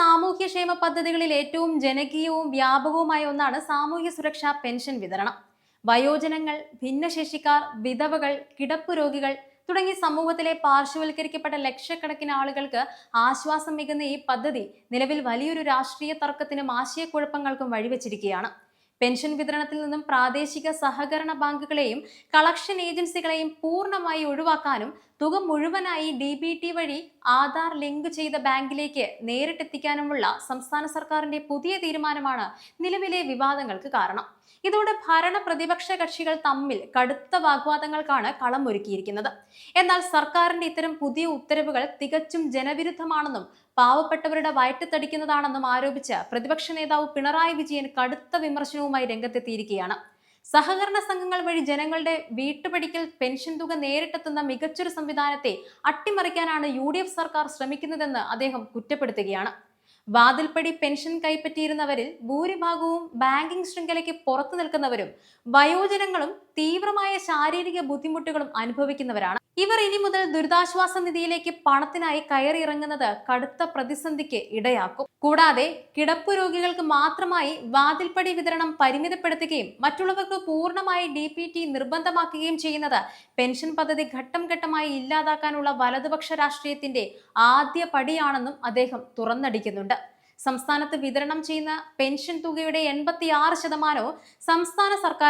സാമൂഹ്യക്ഷേമ പദ്ധതികളിൽ ഏറ്റവും ജനകീയവും വ്യാപകവുമായ ഒന്നാണ് സാമൂഹ്യ സുരക്ഷാ പെൻഷൻ വിതരണം. വയോജനങ്ങൾ, ഭിന്നശേഷിക്കാർ, വിധവകൾ, കിടപ്പു രോഗികൾ തുടങ്ങി സമൂഹത്തിലെ പാർശ്വവൽക്കരിക്കപ്പെട്ട ലക്ഷക്കണക്കിന് ആളുകൾക്ക് ആശ്വാസമേകുന്ന ഈ പദ്ധതി നിലവിൽ വലിയൊരു രാഷ്ട്രീയ തർക്കത്തിനും ആശയക്കുഴപ്പങ്ങൾക്കും വഴിവെച്ചിരിക്കുകയാണ്. പെൻഷൻ വിതരണത്തിൽ നിന്നും പ്രാദേശിക സഹകരണ ബാങ്കുകളെയും കളക്ഷൻ ഏജൻസികളെയും പൂർണ്ണമായി ഒഴിവാക്കാനും തുക മുഴുവനായി DBT വഴി ആധാർ ലിങ്ക് ചെയ്ത ബാങ്കിലേക്ക് നേരിട്ടെത്തിക്കാനുമുള്ള സംസ്ഥാന സർക്കാരിന്റെ പുതിയ തീരുമാനമാണ് നിലവിലെ വിവാദങ്ങൾക്ക് കാരണം. ഇതോടെ ഭരണ പ്രതിപക്ഷ കക്ഷികൾ തമ്മിൽ കടുത്ത വാഗ്വാദങ്ങൾക്കാണ് കളമൊരുക്കിയിരിക്കുന്നത്. എന്നാൽ സർക്കാരിന്റെ ഇത്തരം പുതിയ ഉത്തരവുകൾ തികച്ചും ജനവിരുദ്ധമാണെന്നും പാവപ്പെട്ടവരുടെ വയറ്റത്തടിക്കുന്നതാണെന്നും ആരോപിച്ച് പ്രതിപക്ഷ നേതാവ് പിണറായി വിജയൻ കടുത്ത വിമർശനവുമായി രംഗത്തെത്തിയിരിക്കുകയാണ്. സഹകരണ സംഘങ്ങൾ വഴി ജനങ്ങളുടെ വീട്ടുപടിക്കൽ പെൻഷൻ തുക നേരിട്ടെത്തുന്ന മികച്ചൊരു സംവിധാനത്തെ അട്ടിമറിക്കാനാണ് UDF സർക്കാർ ശ്രമിക്കുന്നതെന്ന് അദ്ദേഹം കുറ്റപ്പെടുത്തുകയാണ്. വാതിൽപ്പടി പെൻഷൻ കൈപ്പറ്റിയിരുന്നവരിൽ ഭൂരിഭാഗവും ബാങ്കിംഗ് ശൃംഖലയ്ക്ക് പുറത്തു നിൽക്കുന്നവരും വയോജനങ്ങളും തീവ്രമായ ശാരീരിക ബുദ്ധിമുട്ടുകളും അനുഭവിക്കുന്നവരാണ്. ഇവർ ഇനി മുതൽ ദുരിതാശ്വാസ നിധിയിലേക്ക് പണത്തിനായി കയറിയിറങ്ങുന്നത് കടുത്ത പ്രതിസന്ധിക്ക് ഇടയാക്കും. കൂടാതെ കിടപ്പു രോഗികൾക്ക് മാത്രമായി വാതിൽപ്പടി വിതരണം പരിമിതപ്പെടുത്തുകയും മറ്റുള്ളവർക്ക് പൂർണ്ണമായി DBT നിർബന്ധമാക്കുകയും ചെയ്യുന്നത് പെൻഷൻ പദ്ധതി ഘട്ടം ഘട്ടമായി ഇല്ലാതാക്കാനുള്ള വലതുപക്ഷ രാഷ്ട്രീയത്തിന്റെ ആദ്യ പടിയാണെന്നും അദ്ദേഹം തുറന്നടിക്കുന്നുണ്ട്. സംസ്ഥാനത്ത് വിതരണം ചെയ്യുന്ന പെൻഷൻ തുകയുടെ 86% സംസ്ഥാന സർക്കാർ